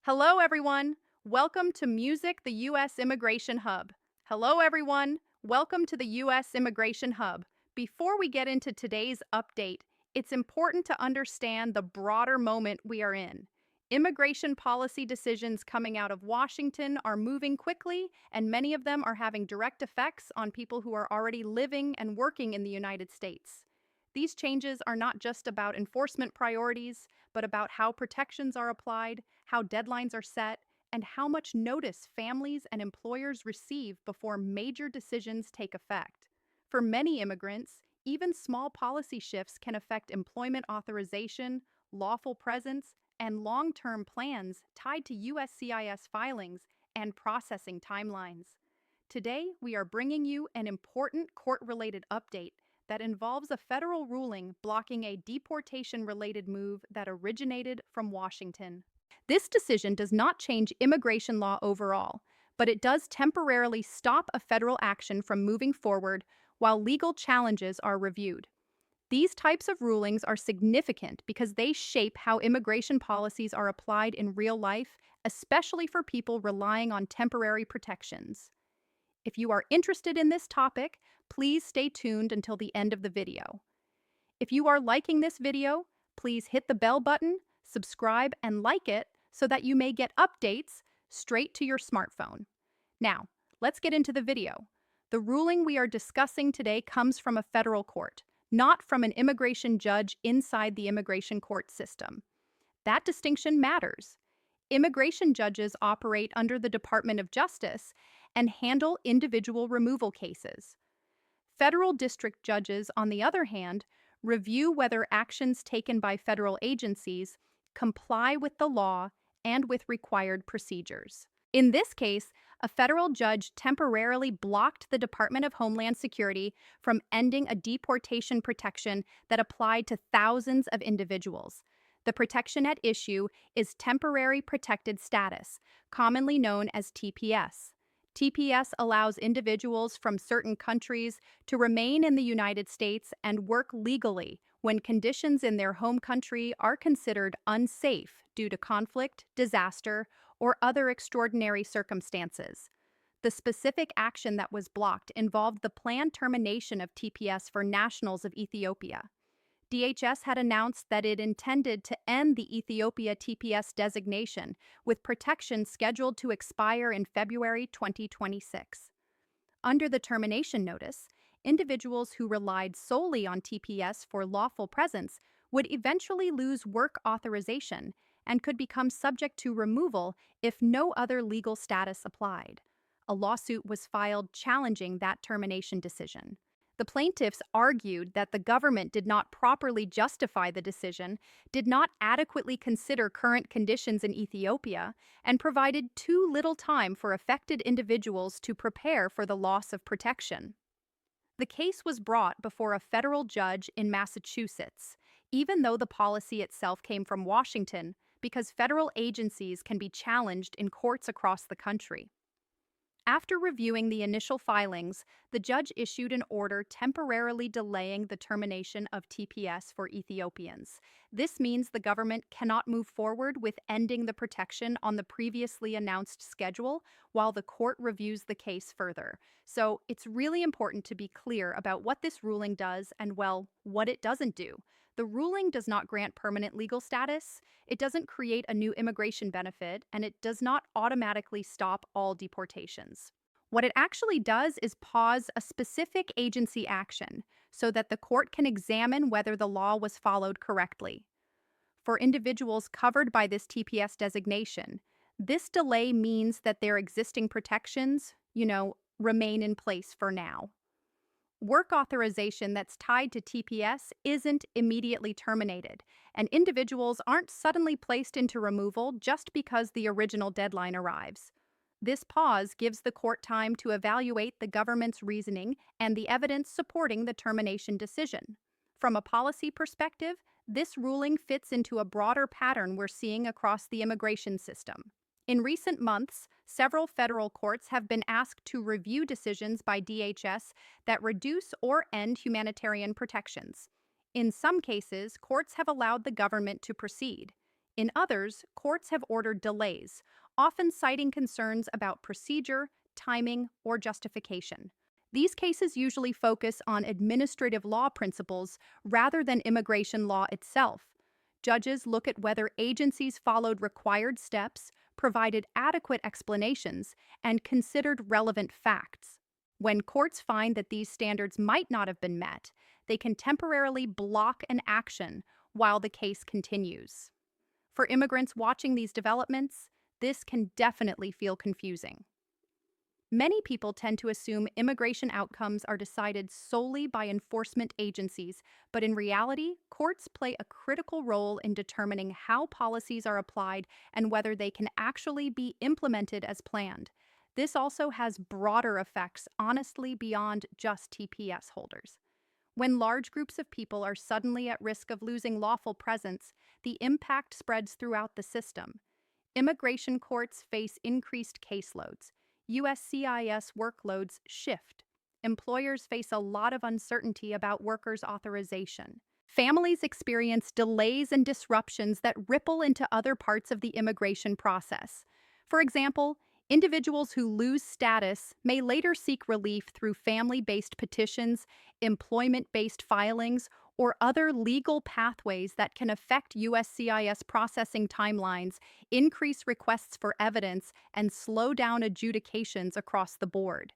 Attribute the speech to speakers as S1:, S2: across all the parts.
S1: Hello, everyone. Welcome to Music, the U.S. Immigration Hub. Hello, everyone. Welcome to the U.S. Immigration Hub. Before we get into today's update, it's important to understand the broader moment we are in. Immigration policy decisions coming out of Washington are moving quickly, and many of them are having direct effects on people who are already living and working in the United States. These changes are not just about enforcement priorities, but about how protections are applied, how deadlines are set, and how much notice families and employers receive before major decisions take effect. For many immigrants, even small policy shifts can affect employment authorization, lawful presence, and long term plans tied to USCIS filings and processing timelines. Today, we are bringing you an important court related update that involves a federal ruling blocking a deportation related move that originated from Washington. This decision does not change immigration law overall, but it does temporarily stop a federal action from moving forward while legal challenges are reviewed. These types of rulings are significant because they shape how immigration policies are applied in real life, especially for people relying on temporary protections. If you are interested in this topic, please stay tuned until the end of the video. If you are liking this video, please hit the bell button, subscribe, and like it so that you may get updates straight to your smartphone. Now, let's get into the video. The ruling we are discussing today comes from a federal court, not from an immigration judge inside the immigration court system. That distinction matters. Immigration judges operate under the Department of Justice and handle individual removal cases. Federal district judges, on the other hand, review whether actions taken by federal agencies comply with the law and with required procedures. In this case, a federal judge temporarily blocked the Department of Homeland Security from ending a deportation protection that applied to thousands of individuals. The protection at issue is temporary protected status, commonly known as TPS. TPS allows individuals from certain countries to remain in the United States and work legally when conditions in their home country are considered unsafe due to conflict, disaster, or other extraordinary circumstances. The specific action that was blocked involved the planned termination of TPS for nationals of Ethiopia. DHS had announced that it intended to end the Ethiopia TPS designation, with protection scheduled to expire in February 2026. Under the termination notice, individuals who relied solely on TPS for lawful presence would eventually lose work authorization and could become subject to removal if no other legal status applied. A lawsuit was filed challenging that termination decision. The plaintiffs argued that the government did not properly justify the decision, did not adequately consider current conditions in Ethiopia, and provided too little time for affected individuals to prepare for the loss of protection. The case was brought before a federal judge in Massachusetts, even though the policy itself came from Washington, because federal agencies can be challenged in courts across the country. After reviewing the initial filings, the judge issued an order temporarily delaying the termination of TPS for Ethiopians. This means the government cannot move forward with ending the protection on the previously announced schedule while the court reviews the case further. So it's really important to be clear about what this ruling does and, well, what it doesn't do. The ruling does not grant permanent legal status, it doesn't create a new immigration benefit, and it does not automatically stop all deportations. What it actually does is pause a specific agency action so that the court can examine whether the law was followed correctly. For individuals covered by this TPS designation, this delay means that their existing protections, remain in place for now. Work authorization that's tied to TPS isn't immediately terminated, and individuals aren't suddenly placed into removal just because the original deadline arrives. This pause gives the court time to evaluate the government's reasoning and the evidence supporting the termination decision. From a policy perspective, this ruling fits into a broader pattern we're seeing across the immigration system. In recent months, several federal courts have been asked to review decisions by DHS that reduce or end humanitarian protections. In some cases, courts have allowed the government to proceed. In others, courts have ordered delays, often citing concerns about procedure, timing, or justification. These cases usually focus on administrative law principles rather than immigration law itself. Judges look at whether agencies followed required steps, provided adequate explanations, and considered relevant facts. When courts find that these standards might not have been met, they can temporarily block an action while the case continues. For immigrants watching these developments, this can definitely feel confusing. Many people tend to assume immigration outcomes are decided solely by enforcement agencies, but in reality, courts play a critical role in determining how policies are applied and whether they can actually be implemented as planned. This also has broader effects, honestly, beyond just TPS holders. When large groups of people are suddenly at risk of losing lawful presence, the impact spreads throughout the system. Immigration courts face increased caseloads. USCIS workloads shift. Employers face a lot of uncertainty about workers' authorization. Families experience delays and disruptions that ripple into other parts of the immigration process. For example, individuals who lose status may later seek relief through family-based petitions, employment-based filings, or other legal pathways that can affect USCIS processing timelines, increase requests for evidence, and slow down adjudications across the board.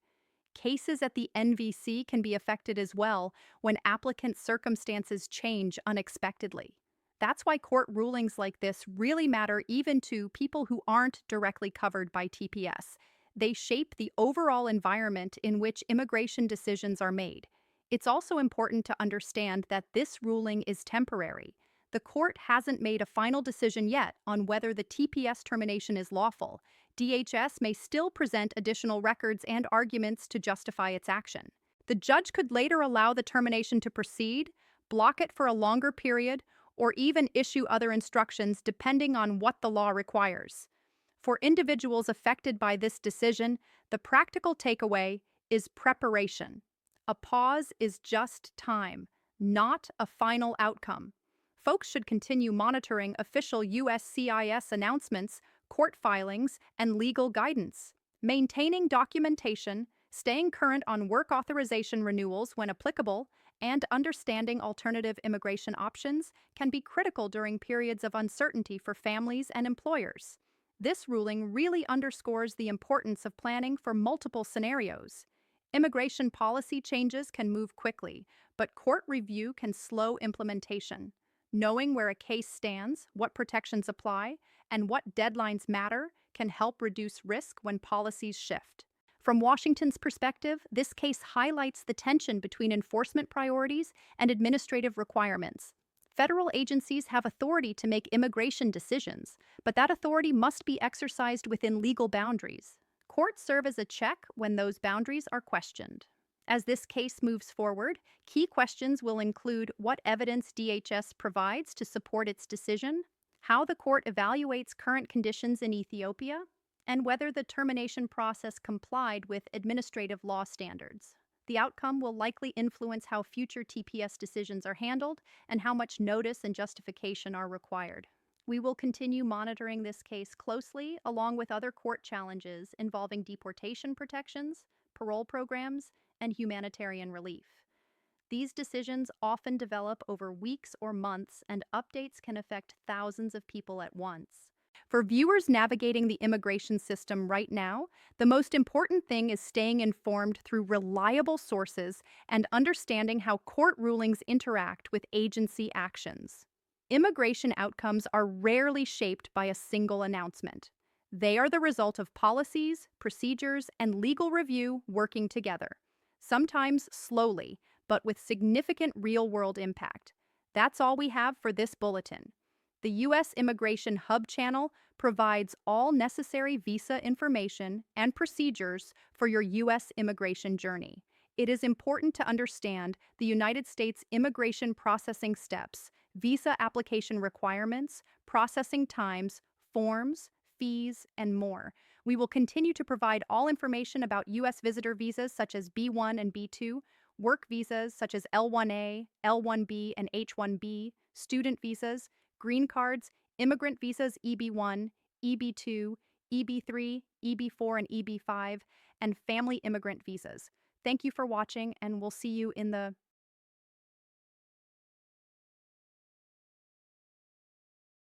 S1: Cases at the NVC can be affected as well when applicants' circumstances change unexpectedly. That's why court rulings like this really matter even to people who aren't directly covered by TPS. They shape the overall environment in which immigration decisions are made. It's also important to understand that this ruling is temporary. The court hasn't made a final decision yet on whether the TPS termination is lawful. DHS may still present additional records and arguments to justify its action. The judge could later allow the termination to proceed, block it for a longer period, or even issue other instructions depending on what the law requires. For individuals affected by this decision, the practical takeaway is preparation. A pause is just time, not a final outcome. Folks should continue monitoring official USCIS announcements, court filings, and legal guidance. Maintaining documentation, staying current on work authorization renewals when applicable, and understanding alternative immigration options can be critical during periods of uncertainty for families and employers. This ruling really underscores the importance of planning for multiple scenarios. Immigration policy changes can move quickly, but court review can slow implementation. Knowing where a case stands, what protections apply, and what deadlines matter can help reduce risk when policies shift. From Washington's perspective, this case highlights the tension between enforcement priorities and administrative requirements. Federal agencies have authority to make immigration decisions, but that authority must be exercised within legal boundaries. Courts serve as a check when those boundaries are questioned. As this case moves forward, key questions will include what evidence DHS provides to support its decision, how the court evaluates current conditions in Ethiopia, and whether the termination process complied with administrative law standards. The outcome will likely influence how future TPS decisions are handled and how much notice and justification are required. We will continue monitoring this case closely, along with other court challenges involving deportation protections, parole programs, and humanitarian relief. These decisions often develop over weeks or months, and updates can affect thousands of people at once. For viewers navigating the immigration system right now, the most important thing is staying informed through reliable sources and understanding how court rulings interact with agency actions. Immigration outcomes are rarely shaped by a single announcement. They are the result of policies, procedures, and legal review working together, sometimes slowly, but with significant real-world impact. That's all we have for this bulletin. The U.S. Immigration Hub channel provides all necessary visa information and procedures for your U.S. immigration journey. It is important to understand the United States immigration processing steps, visa application requirements, processing times, forms, fees, and more. We will continue to provide all information about U.S. visitor visas such as B1 and B2, work visas such as L1A, L1B, and H1B, student visas, green cards, immigrant visas EB1, EB2, EB3, EB4, and EB5, and family immigrant visas. Thank you for watching, and we'll see you in the